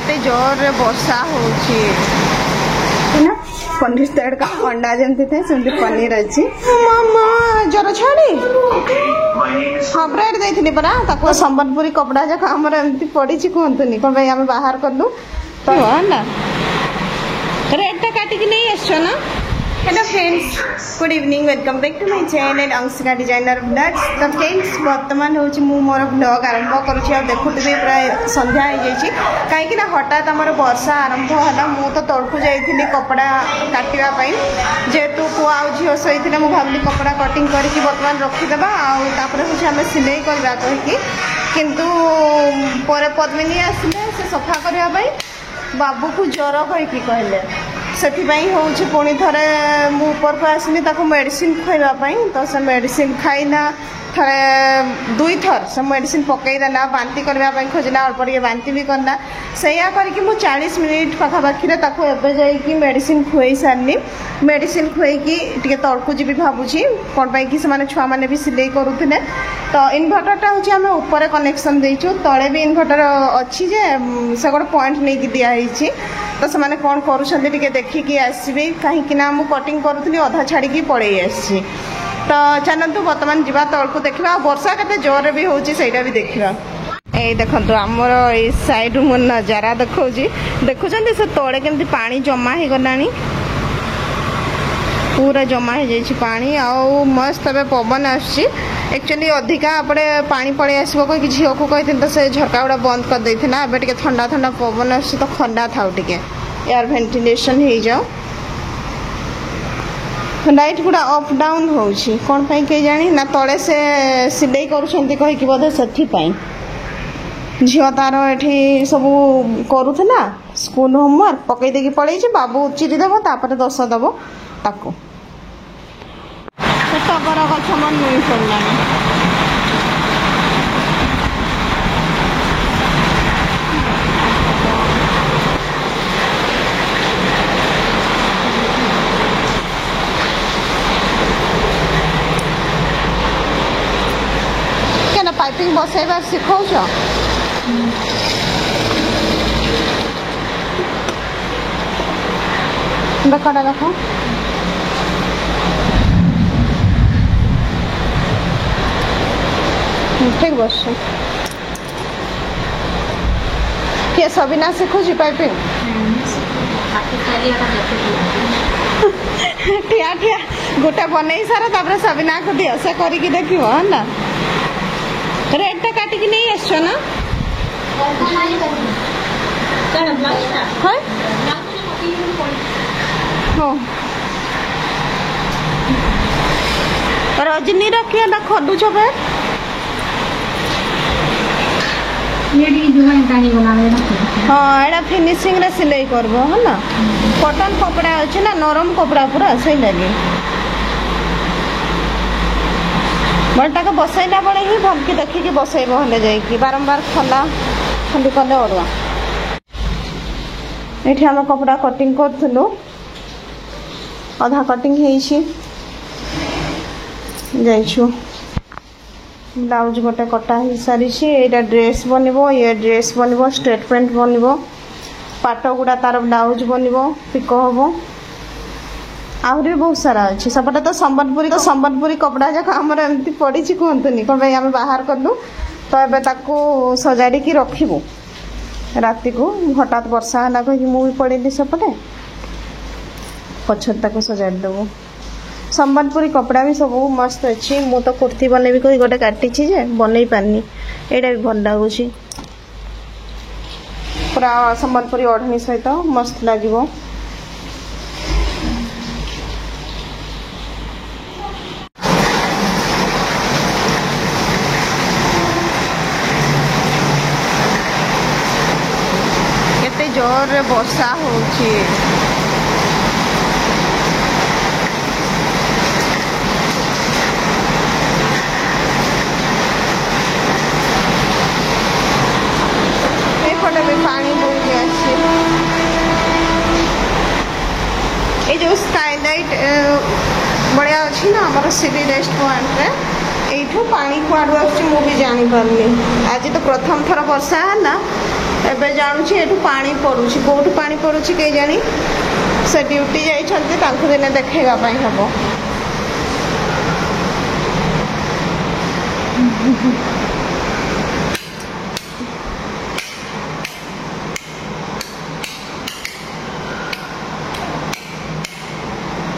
केते जोर वर्षा होची ना पनीर स्टेड का अंडा जमते थे सेमती पनीर अच्छी मामा जर छाड़ी हाँ ब्रेड देथिनी परा ताको संबलपुरी कपड़ा जक हमर एमती पड़ी छि कहंतुनी कोन भाई हम बाहर करलु तो ना रेड टा काटी कि नहीं आछो ना। Hello friends good evening welcome back to my channel Anshika designer blogs. तो फ्रेंड्स वर्तमान हूँ मु मोर ब्लॉग आरंभ करुँच देखुवे प्राय संध्या हो जाइए कहीं हठात आमर वर्षा आरंभ है मु तो तड़कू जाइली कपड़ा काटापी जेहेतु पुआ आ झील शोते मुझे भाविली कपड़ा कटिंग करके बर्तमान रखीदे आउे हूँ आम सिलाई करवा कहीकि किंतु पद्मिनी आसिले से सफा करने बाबू को ज्वर कहीकि कहले से हूँ पुणी थे मु ऊपर को आसनी मेडिसिन खुआवाई तो से मेडिसिन खाईना थे दुई थर से मेडिसिन पकईदेला बांती करने खोजना अल्प टे बांती भी करना सैया करके मु 40 मिनिट पाखापाखि एवं मेडिसिन खुई सारनी मेडिसिन खुईकी टे तड़कू जी भावुची कौन पाई से छुआ मैंने भी सिलाई करुले तो इनभर्टरटा हूँ आम ऊपर कनेक्शन देचु तले भी इनभर्टर अच्छी जे से गोटे पॉइंट नहीं दिखाई तो से कौन करुँचे देखिकी आसबे कहीं कटिंग करूँ अधा छाड़ी पड़े आसी तो चलतु बर्तमान जावा तलू देखा वर्षा के जोर भी होची भी देखा ये देखो आमर ये साइड मो नजारा देखा देखुं से तले केमती पानी जमा हो गला पूरा जमा हो जाए पानी आउ मस्त ए पवन एक्चुअली अधिका आपड़े पानी पड़े आसो कहीं झील को कही तो से झरका गुड़ा बंद कर देना एवं टे ठंडा ठंडा पवन आस तो ठंडा थाउ टे एयर वेंटिलेशन हो जाओ लाइट गुड़ा अप डाउन होची कौन पाई के जानी ना तले से सिलाई करूछंती कहीकि बोधे सेथिपाई झील तार एठी सब करूथला स्कूल होमवर्क पकई देकी पड़े बाबू चिरी देव तापर दस देव ताको टगर गछ मन नुई पड़लानी पाइपिंग बसैबार शिखौछ देखा देख ठीक बस किए सबिना शिखुची पाइपिंग ठिया ठिया गोटे बनई सारा तापर सबिना को दियो से करिकी देखियो है ना रेड टा काटी कि नहीं आछो ना रजनी रखिए ना खोलु छो बे हाँ एटा फिनिशिंग रे सिलाई करबो है ना कॉटन कपड़ा अच्छे ना नरम कपड़ा पूरा सही लगे बल्टा को बसैला बेले ही भलकी देखिकी बसैब हेले जाइकी बारंबार खला खाली कले अड़ुआ ये आम कपड़ा कटिंग करूँ अधा कटिंग जाइछु ब्लाउज गोटे कटा हो सारी यहाँ ड्रेस बनब ये ड्रेस बनब स्ट्रेट पैंट बनब पाट गुड़ा तार ब्लाउज बनब पिको हम आहरी बहुत सारा अच्छी सेपटे तो संबलपुरी कपड़ा जाक आमर एमती पड़ी कहतुनी कौन भाई आम बाहर कलु तो एवं सजाड़ी रखू राति को हठात वर्षा है कहीं मुझे पड़ेली सेपटे पछर सजाड़ी देव संबलपुरी कपड़ा भी सब मस्त अच्छी मु तो कुर्ती बनैबी कही गोटे काटी बनई पारनी यहाँ भी भल लगुच पूरा संबलपुरी ओढ़नी सहित मस्त लगे जोर वर्षा होची एपटे भी पानी बोली आसी ये जो स्काईलाइट बढ़िया अच्छी ना हमारा सीबी रेस्ट पॉइंट रे एठू पानी कुआड़ू आसी मु भी जानी पारनी आज तो प्रथम थर वर्षा है ना एबे जानुछि एठू पानी पड़ुछि कोठू पानी पड़ुछि के जानी से ड्यूटी जाइछन्ते तांको दिने देखेगा पई हबो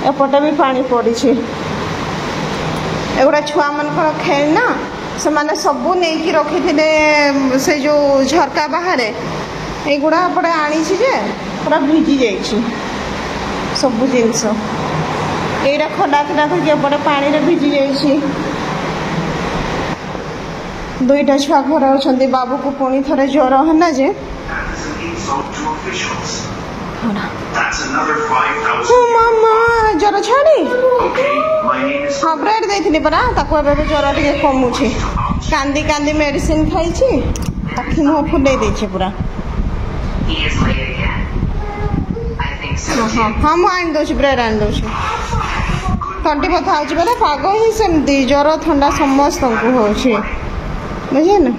एपटे भी पानी पड़ी एगुड़ा छुआ मान खेलना से माने सबू नहीं कि रखी थे से जो झरका बाहर एगुड़ा एपटे आनी जे पूरा भिजी जाइए सबू जिनस यहीटा खला था कि एपटे पानी रे भिजी जाइए दुईटा छुआ घर अच्छा बाबू को पुणी थे ज्वर है जे ज्वर छाड़ी हाँ ब्रेड देती परा ज्वर टे कमुचे कांदी कांदी मेडिसिन खाई आखि मुह फुले देछे पूरा हाँ हाँ मुझे आनी दौर ब्रेड आनी दौर तंटी बथा हो पाग ही सेमती ज्वर थंडा समस्त हो बुझे ना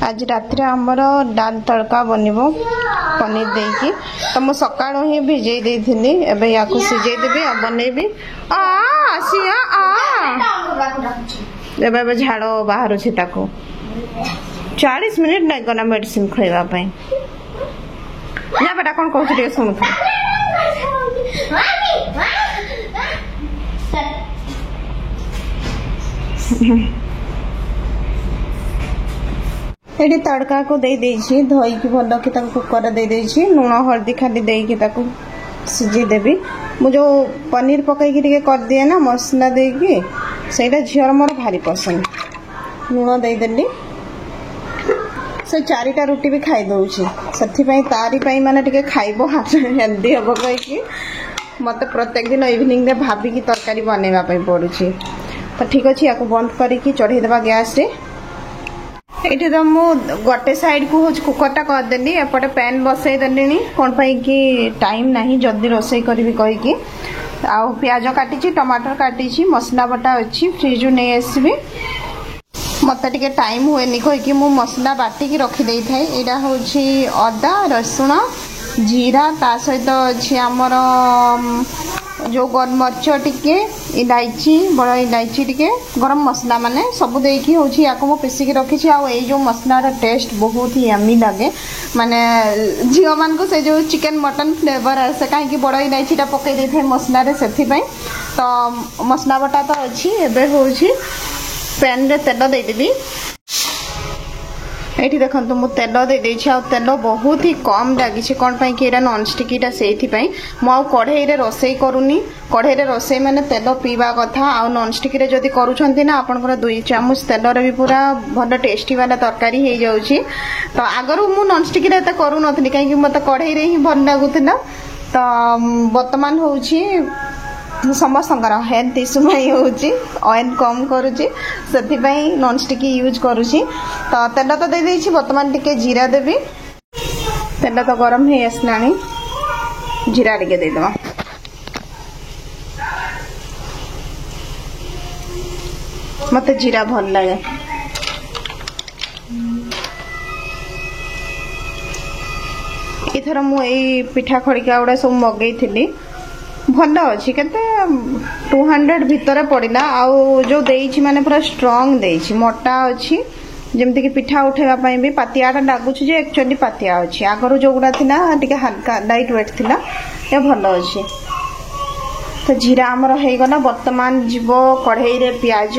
आज रात आमर डाल तड़का बनब पनीर देकी तो मुझे सका ही भिजे देती एवं या सीझे देवी आ बनैबी एवं झाड़ बाहर 40 मिनिट नहीं गला मेडिसिन खाइबा ना बेटा कौन कहते शुणु ये तड़का को दे देछि धोई की भल कि कुकर दे देछि लुण हल्दी खाली देकी सीझे देवी मु जो पनीर पकईकी टिके कर दिए ना मसला देकी सेटा झीर मोर भारी पसंद लुण देदेली से 4टा रुटी भी खाई दौची से तारी माने टिके खाइबो हेल्दी हम कहीकि मत प्रत्येक दिन इवनिंग रे भाविकी तरकारी बनैबा पड़ुछि तो ठीक अच्छे या बंद करके चढ़े देवा गैस रे ये तो मुझे गोटे साइड को हूँ कुकरटा करदेली एपटे पैन बसई देली कौन कि टाइम नहीं जल्दी रोसई करी कहीकि आउ प्याज काटी टमाटर काटी मसला बटा अच्छी फ्रिज नहीं आसबि मत टे टाइम हुए कहीकि मु मसला बाटिकी रखिदे थाए यहाँ हूँ अदा रसुण जीरा ता सहित अच्छी आमर जो गोलमरीच टिके इलायची बड़ इलायची टिके गरम मसला माने सब देकी होची याको मो पेसिकी रखी आ जो मसलार टेस्ट बहुत ही यम्मी लगे माने झील मान को से जो चिकन मटन फ्लेवर आसे कहीं बड़ इलायचीटा पकई दे थे मसला रे सेथि पई तो मसला बटा तो अच्छी एबे होची पैन रे तेल दे देबी ये देखो मु तेल दे तेल बहुत ही कम लगी कौन कि नॉन स्टिकीटा से कढ़ई रोसई करूनी कढ़ई रोसई मैंने तेल पीवा कथा आ नॉन स्टिक जदि करुँच ना आपंकर 2 चामच तेल भी पूरा भल टेस्टी वाला तरकारी हो जाऊँगी तो आगर मु नॉन स्टिक करू नी कहीं मत कढ़ई रे ही भल लगुला तो बर्तमान हूँ समस्त हेल्थ इश्यू में ऑयल कम करुँची से नॉन स्टिक यूज करुँची तो तेल तो दे देछि बर्तमान टिके जीरा देवी तेल तो गरम हो आसला जीरा टिके देदेवा मत जीरा भल लगे इथर मु पिठा खड़िका गुड़ा सब मगई थी भल अच्छी के 200 भितर पड़ा आउ जो देइछि माने पूरा स्ट्रांग देइछि मोटा अच्छी जमती कि पिठा उठेगा भी पातियाटा लगुच एक्चुअली पातिया अच्छी आगर जो गुड़ा थिला टिके हल्का लाइट वेट थिला ये भल अच्छी तो जीरा आमर हो गला वर्तमान जीव कढ़ई रे प्याज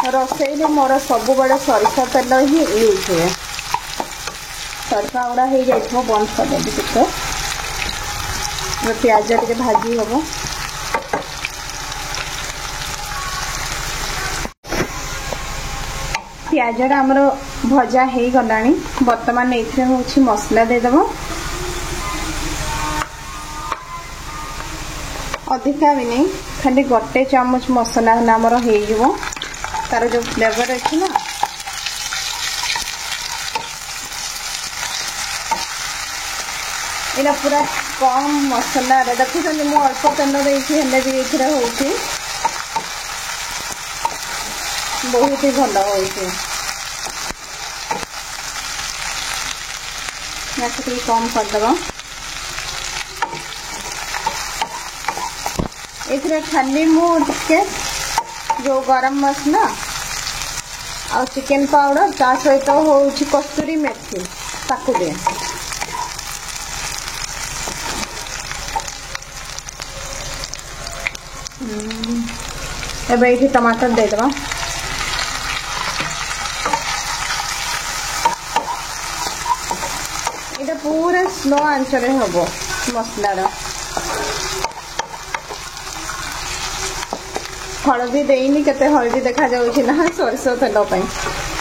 रोसई मोर सब बड़े सरिषा तेल ही यूज हुए सरिषा गुड़ा हो जाए बंद करदेवी टिके प्याज टे भाजी हम प्याज आमर भजा हो गला बर्तमान ये हूँ मसला देदेव अधिका भी नहीं खाली गोटे चामच मसला आमर हो तार जो फ्लेवर अच्छी ना ये पूरा कम मसला देखुं मुझे अल्प तेल देखिए भी ये हूँ बहुत ही भल हो कम करदे ये खाली मुझे जो गरम मसला आ चिकेन पाउडर ता सहित हूँ कस्तूरी मेथी ताकू दे एबे ये टमाटर देदेवा ये पूरा स्लो आंचरे हम मसलार हलदी देनी केते हलदी देखा जाउछि ना सरसो तेल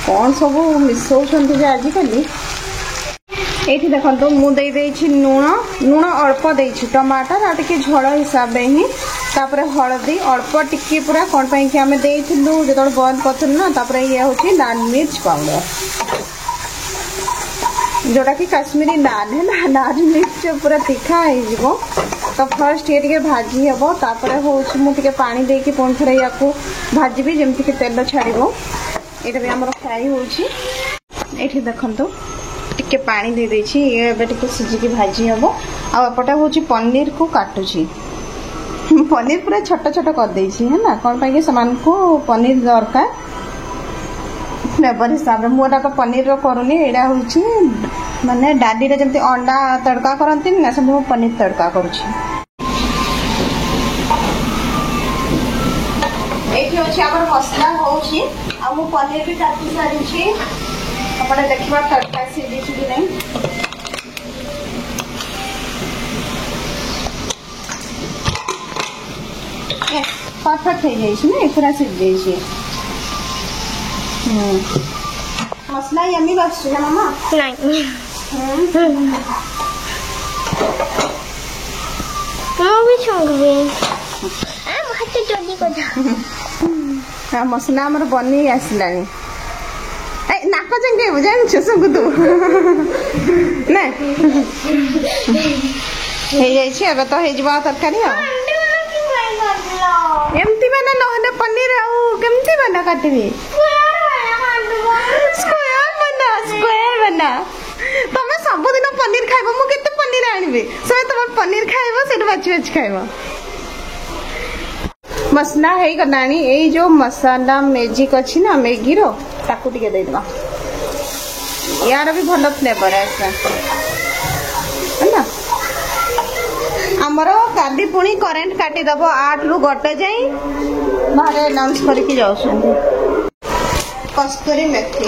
कौन सब मिसौछन्ति आजिकल ये देखो मु लुण लुण अल्प देछि टमाटर आ टिके झोल हिसाब ही तापर हलदी अल्प टिके पूरा कौन पाई कि आमे देइथिलु जेतल बॉयल करथिलु ना तापर ये होछि लाल मिर्च पाउडर जोटा कि काश्मीरी लाल है ना लाल मिर्च पूरा तीखा हो तो फर्स्ट ये टिके भाजी हम तापर हूँ मुझे पानी देके पुणी थे या भाजी जमती कि तेल छाड़ो ये भी आम फ्राई होठी देखो टिके पानी दे देछि ये टिके सिझिकी भाजी हम आपटा हूँ पनीर को काटुची पनीर पूरा छोट छोट कर देछि है ना कौन पाई समान को पनीर दरकार फ्लेवर हिसाब से मुझे तो पनीर करूनी यहाँ हूँ माने डाली जमी अंडा तड़का करती ना सब पनीर तड़का करुँच मसला हो पनीर भी काटी सारी अपने देखा तड़का सीझी कि नहीं परफेक्ट हो जाए पूरा सीझ जाए मसला यम्मी बस मामा नहीं भी छुंगबे आ मते जल्दी कर मसला हमर बनी आसलानी ए नाक जंगे बुझान छसु तू ना हे जाई छी अब तो हे जबा तरकारी आ एमती बना नहले पनीर आ केमती बना काटबी स्क्वायर बना तुम सब दिन पनीर खाइबो मु केते पनीर आनिबे से तुम पनीर खाइबो से बाची बाची खाइबो मसला है गलानी ए जो मसाला मैजिक अछि ना मैगी रो ताकू टिके दे देबा यार भी भलो फ्लेवर है ना हमरो काली पुणी करंट काटी दबो 8 रु गटे जाई बाहर अनाउंस करके जाउछन कस्तूरी मेथी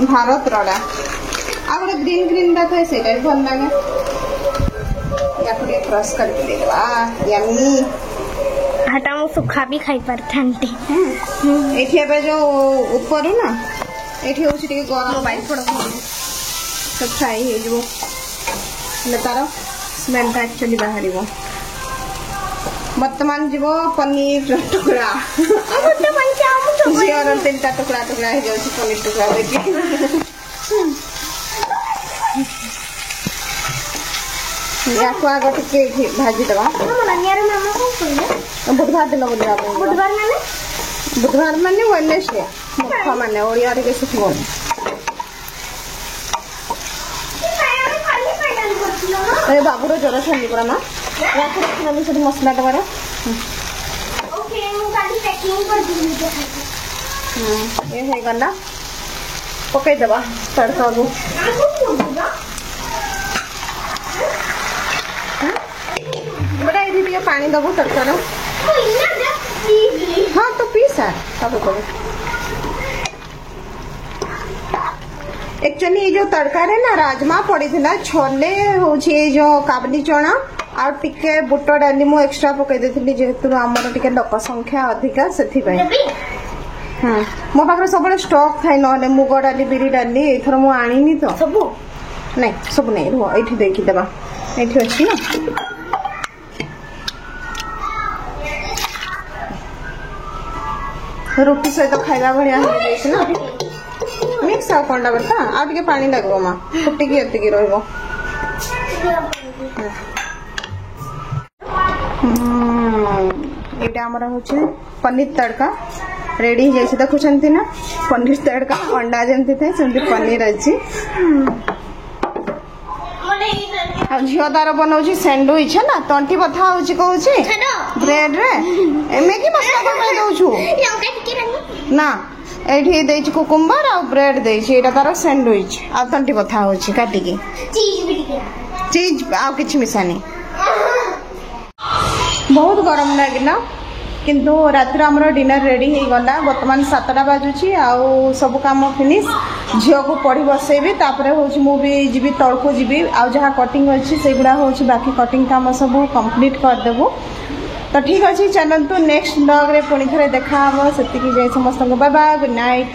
भारत रड़ा आ गोटे ग्रीन ग्रीन टा थाए से भल लगे या क्रश करके देवा यम्मी हटा मु सुखा भी खाई परथांती एठी एबे जो ऊपर ना एठी होछि टिके गरम बाइल पड़ तो फ्राई हे जो ले तारो स्मेल ता एक्चुअली बाहरिबो वर्तमान जीवो पनीर टुकड़ा अब तो मन चाहू तो जीरो तीनटा टुकड़ा टुकड़ा हे जाउछि पनीर टुकड़ा देखि या को आगो टिके भाजी दवा नानियार मामा को कहले बुधवार दिन बोलिया बुधवार माने वेडनेसडे मुखा माने ओडिया रे के सिखबो अरे बाबू रो जरा छंदी परा ना या को रखना भी सब मसला दबारा ओके मु काली पैकिंग कर दी ये है गला पकई दबा तड़का को बड़ा इधर भी पानी दबो तड़का रो हाँ तो पीसा तब करो एक्चुअली ये जो तड़का रे ना राजमा पड़ी थिला छोले होछि जो काबली चना और टिके बुट डाली मु एक्स्ट्रा पकई देथिली जेतु हमर टिके लोक संख्या अधिका सेथि पई मो पाखे सब स्टॉक थाए ना मुग डाली बिरी डाली एथर मु आनी तो सब नहीं सब नहीं रुह ये देखी देवा ये अच्छी ना रोटी सहित खाइबा भाया ना मिक्स आउ कंडा बता आ पानी लगो माँ फुटिकी एतिकी रहिबो ये आमर हूँ पनीर तड़का रेडी हो जाए देखुंत ना पनीर तड़का अंडा जमती थे सेमती पनीर अच्छी झील तार बनाऊँ सैंडविच है ना तंटी बथा हो ब्रेड रे मैगी मसला कम दौचु ना ये कुकुम्बर आ ब्रेड देटा तार सैंडविच आ तंटी बथा हो काटिकी चीज आ कि मिसानी बहुत गरम लगिला किंतु रातिर आमर डिनर रेडी हो गला बर्तमान 7टा बाजुची आउ सब काम फिनिश झील को पढ़ी बसैबी तापरे होची मु भी जीवी तळको जीवी आउ जहाँ कटिंग अच्छी से गुड़ा होची बाकी कटिंग काम सब कंप्लीट कर देबो तो ठीक अच्छे चलतु नेक्स्ट ब्लॉग रे पुणी थे देखा हम से समस्त बाय बाय गुड नाइट।